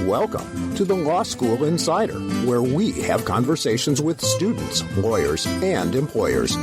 Welcome to the Law School Insider, where we have conversations with students, lawyers, and employers.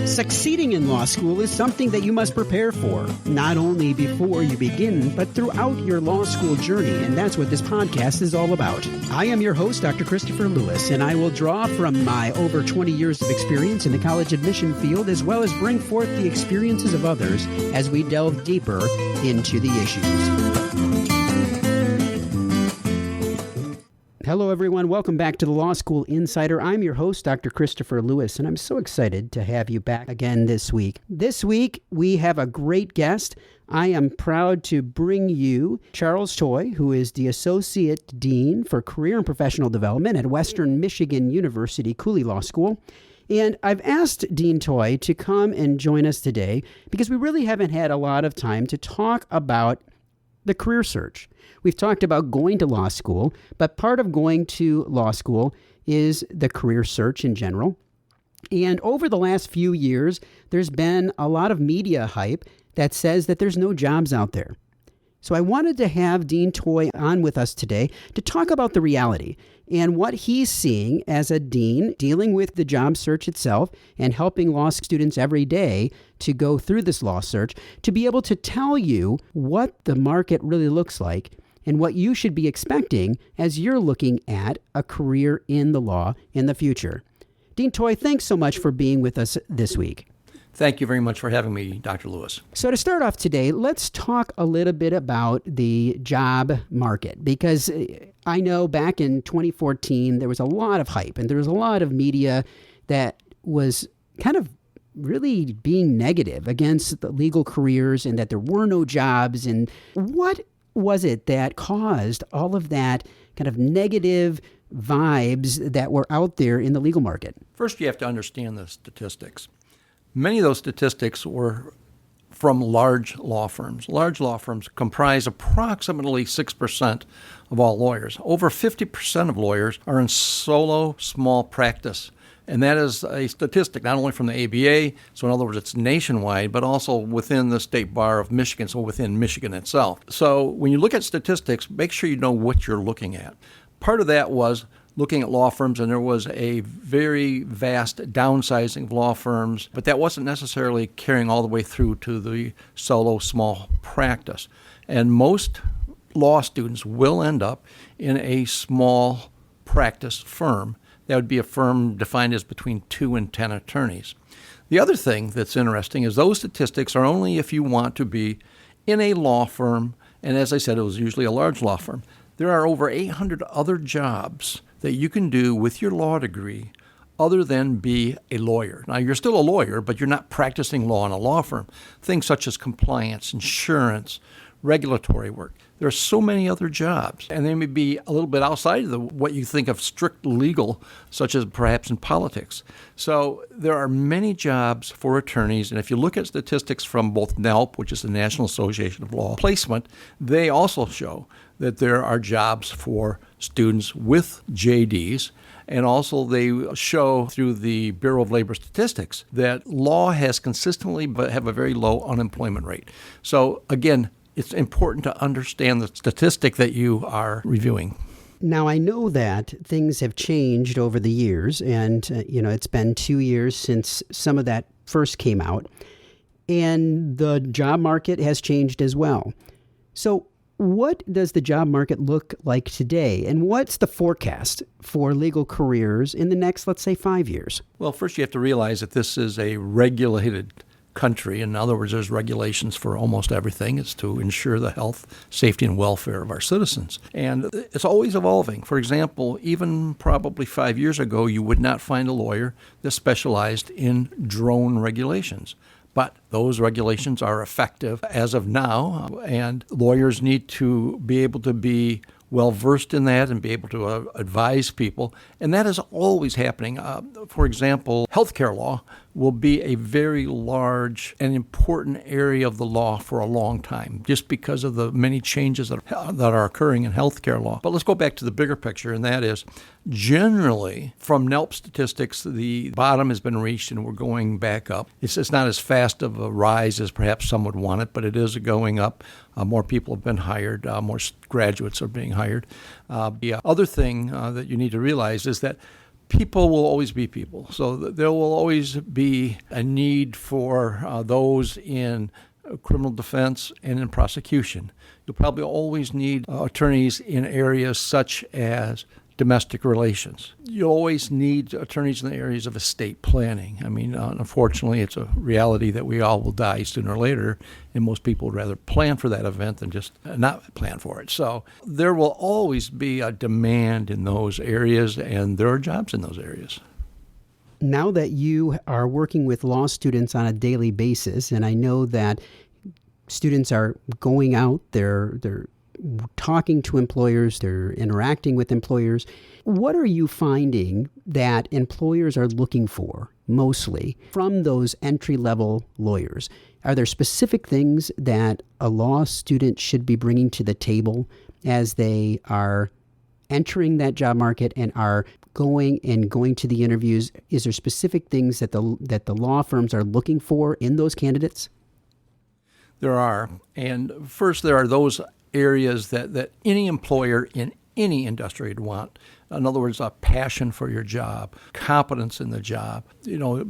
Succeeding in law school is something that you must prepare for, not only before you begin, but throughout your law school journey, and that's what this podcast is all about. I am your host, Dr. Christopher Lewis, and I will draw from my over 20 years of experience in the college admission field, as well as bring forth the experiences of others as we delve deeper into the issues. Hello, everyone. Welcome back to the Law School Insider. I'm your host, Dr. Christopher Lewis, and I'm so excited to have you back again this week. This week, we have a great guest. I am proud to bring you Charles Toy, who is the Associate Dean for Career and Professional Development at Western Michigan University Cooley Law School. And I've asked Dean Toy to come and join us today because we really haven't had a lot of time to talk about the career search. We've talked about going to law school, but part of going to law school is the career search in general. And over the last few years, there's been a lot of media hype that says that there's no jobs out there. So I wanted to have Dean Toy on with us today to talk about the reality and what he's seeing as a dean dealing with the job search itself and helping law students every day to go through this law search, to be able to tell you what the market really looks like and what you should be expecting as you're looking at a career in the law in the future. Dean Toy, thanks so much for being with us this week. Thank you very much for having me, Dr. Lewis. So to start off today, let's talk a little bit about the job market, because I know back in 2014, there was a lot of hype and there was a lot of media that was kind of really being negative against the legal careers and that there were no jobs. And what was it that caused all of that kind of negative vibes that were out there in the legal market? First, you have to understand the statistics. Many of those statistics were from large law firms. Large law firms comprise approximately 6% of all lawyers. Over 50% of lawyers are in solo small practice. And that is a statistic not only from the ABA, so in other words, it's nationwide, but also within the State Bar of Michigan, so within Michigan itself. So when you look at statistics, make sure you know what you're looking at. Part of that was looking at law firms, and there was a very vast downsizing of law firms, but that wasn't necessarily carrying all the way through to the solo small practice. And most law students will end up in a small practice firm. That would be a firm defined as between 2 and 10 attorneys. The other thing that's interesting is those statistics are only if you want to be in a law firm, and as I said, it was usually a large law firm. There are over 800 other jobs that you can do with your law degree other than be a lawyer. Now, you're still a lawyer, but you're not practicing law in a law firm. Things such as compliance, insurance, regulatory work. There are so many other jobs, and they may be a little bit outside of what you think of strict legal, such as perhaps in politics. So there are many jobs for attorneys, and if you look at statistics from both NALP, which is the National Association of Law Placement, they also show that there are jobs for students with JDs, and also they show through the Bureau of Labor Statistics that law has consistently but have a very low unemployment rate. So again, it's important to understand the statistic that you are reviewing. Now, I know that things have changed over the years, and it's been 2 years since some of that first came out, and the job market has changed as well. So what does the job market look like today, and what's the forecast for legal careers in the next, let's say, 5 years? Well, first you have to realize that this is a regulated country. In other words, there's regulations for almost everything. It's to ensure the health, safety, and welfare of our citizens. And it's always evolving. For example, even probably 5 years ago, you would not find a lawyer that specialized in drone regulations. But those regulations are effective as of now, and lawyers need to be able to be well-versed in that and be able to advise people. And that is always happening. For example, healthcare law will be a very large and important area of the law for a long time, just because of the many changes that are occurring in healthcare law. But let's go back to the bigger picture, and that is, generally, from NELP statistics, the bottom has been reached and we're going back up. It's not as fast of a rise as perhaps some would want it, but it is going up. More people have been hired. More graduates are being hired. The other thing that you need to realize is that people will always be people. So there will always be a need for those in criminal defense and in prosecution. You'll probably always need attorneys in areas such as domestic relations. You always need attorneys in the areas of estate planning. I mean, unfortunately, it's a reality that we all will die sooner or later, and most people would rather plan for that event than just not plan for it. So there will always be a demand in those areas, and there are jobs in those areas. Now that you are working with law students on a daily basis, and I know that students are going out, they're talking to employers, they're interacting with employers. What are you finding that employers are looking for mostly from those entry-level lawyers? Are there specific things that a law student should be bringing to the table as they are entering that job market and are going to the interviews? Is there specific things that the law firms are looking for in those candidates? There are. And first, there are those areas that any employer in any industry would want. In other words, a passion for your job, competence in the job,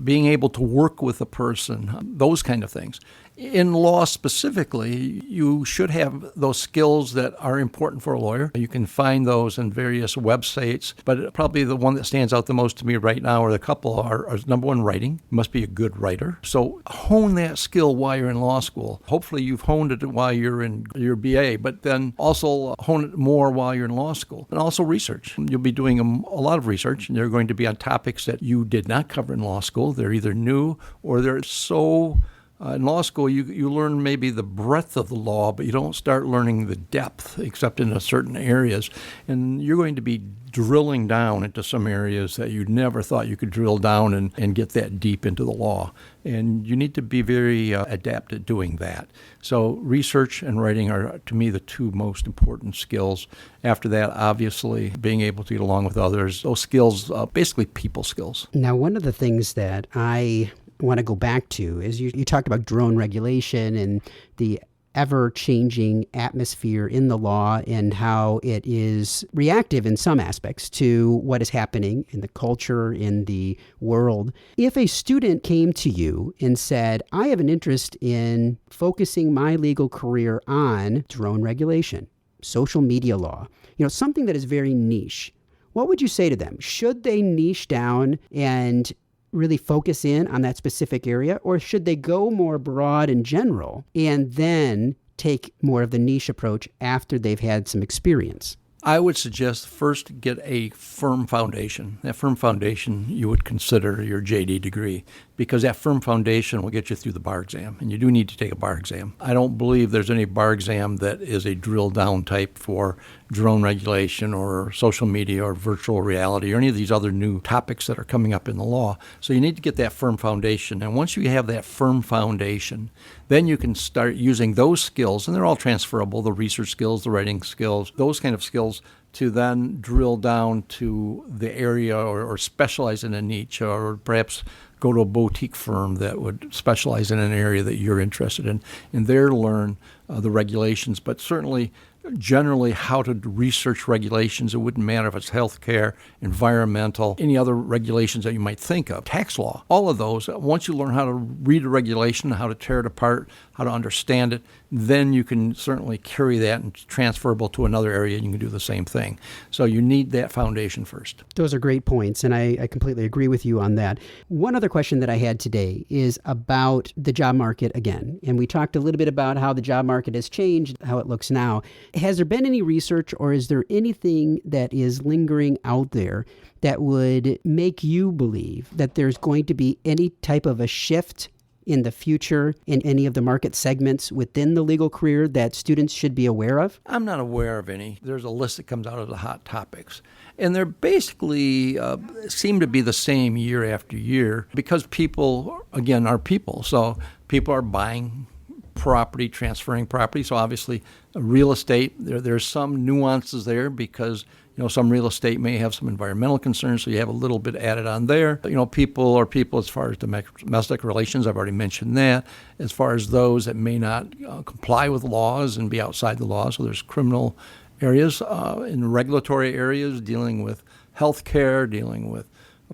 being able to work with a person, those kind of things. In law specifically, you should have those skills that are important for a lawyer. You can find those in various websites, but probably the one that stands out the most to me right now, or the couple, are number one, writing. You must be a good writer. So hone that skill while you're in law school. Hopefully you've honed it while you're in your BA, but then also hone it more while you're in law school. And also research. You'll be doing a lot of research, and they're going to be on topics that you did not cover in law school. They're either new or they're so... in law school, you learn maybe the breadth of the law, but you don't start learning the depth, except in certain areas. And you're going to be drilling down into some areas that you never thought you could drill down and get that deep into the law. And you need to be very adept at doing that. So research and writing are, to me, the two most important skills. After that, obviously, being able to get along with others, those skills, basically people skills. Now, one of the things that I want to go back to is you talked about drone regulation and the ever-changing atmosphere in the law and how it is reactive in some aspects to what is happening in the culture, in the world. If a student came to you and said, I have an interest in focusing my legal career on drone regulation, social media law, something that is very niche, what would you say to them? Should they niche down and really focus in on that specific area, or should they go more broad and general and then take more of the niche approach after they've had some experience? I would suggest first get a firm foundation. That firm foundation you would consider your JD degree, because that firm foundation will get you through the bar exam, and you do need to take a bar exam. I don't believe there's any bar exam that is a drill down type for drone regulation or social media or virtual reality or any of these other new topics that are coming up in the law. So you need to get that firm foundation. And once you have that firm foundation, then you can start using those skills, and they're all transferable, the research skills, the writing skills, those kind of skills, to then drill down to the area or specialize in a niche, or perhaps go to a boutique firm that would specialize in an area that you're interested in, and there learn the regulations, but certainly generally how to research regulations. It wouldn't matter if it's healthcare, environmental, any other regulations that you might think of, tax law, all of those. Once you learn how to read a regulation, how to tear it apart, how to understand it, then you can certainly carry that and transferable to another area, and you can do the same thing. So you need that foundation first. Those are great points, and I completely agree with you on that. One other question that I had today is about the job market again. And we talked a little bit about how the job market has changed, how it looks now. Has there been any research, or is there anything that is lingering out there that would make you believe that there's going to be any type of a shift in the future in any of the market segments within the legal career that students should be aware of? I'm not aware of any. There's a list that comes out of the hot topics. And they're basically seem to be the same year after year because people, again, are people. So people are buying property, transferring property. So obviously real estate, there's some nuances there because some real estate may have some environmental concerns, so you have a little bit added on there. People are people as far as domestic relations. I've already mentioned that. As far as those that may not comply with laws and be outside the law, so there's criminal areas, in regulatory areas, dealing with health care, dealing with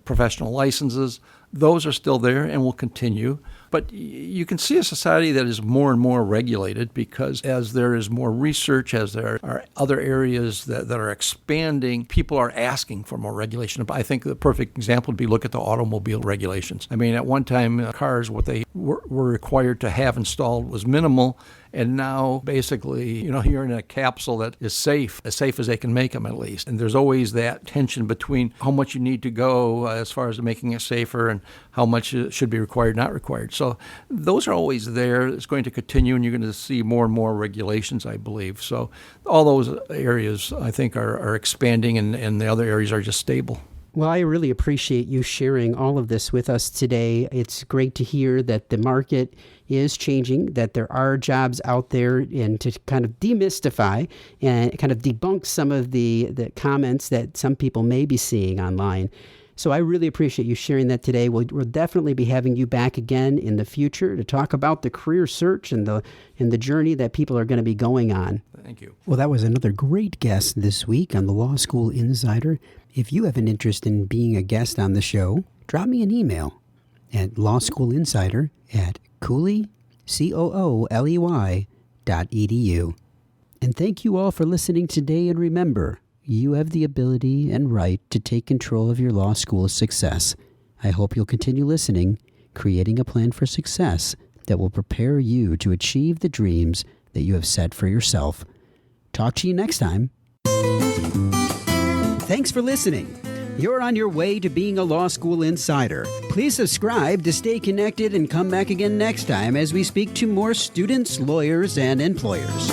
professional licenses. Those are still there and will continue. But you can see a society that is more and more regulated because as there is more research, as there are other areas that are expanding, people are asking for more regulation. I think the perfect example would be look at the automobile regulations. I mean, at one time, cars, what they were required to have installed was minimal. And now, basically, you're in a capsule that is safe, as safe as they can make them at least. And there's always that tension between how much you need to go as far as making it safer and how much should be required, not required. So those are always there. It's going to continue, and you're going to see more and more regulations, I believe. So all those areas, I think, are expanding, and the other areas are just stable. Well, I really appreciate you sharing all of this with us today. It's great to hear that the market is changing, that there are jobs out there, and to kind of demystify and kind of debunk some of the comments that some people may be seeing online. So I really appreciate you sharing that today. We'll definitely be having you back again in the future to talk about the career search and the journey that people are going to be going on. Thank you. Well, that was another great guest this week on the Law School Insider. If you have an interest in being a guest on the show, drop me an email at lawschoolinsider@Cooley, COOLEY.edu. And thank you all for listening today. And remember, you have the ability and right to take control of your law school's success. I hope you'll continue listening, creating a plan for success that will prepare you to achieve the dreams that you have set for yourself. Talk to you next time. Thanks for listening. You're on your way to being a law school insider. Please subscribe to stay connected and come back again next time as we speak to more students, lawyers, and employers.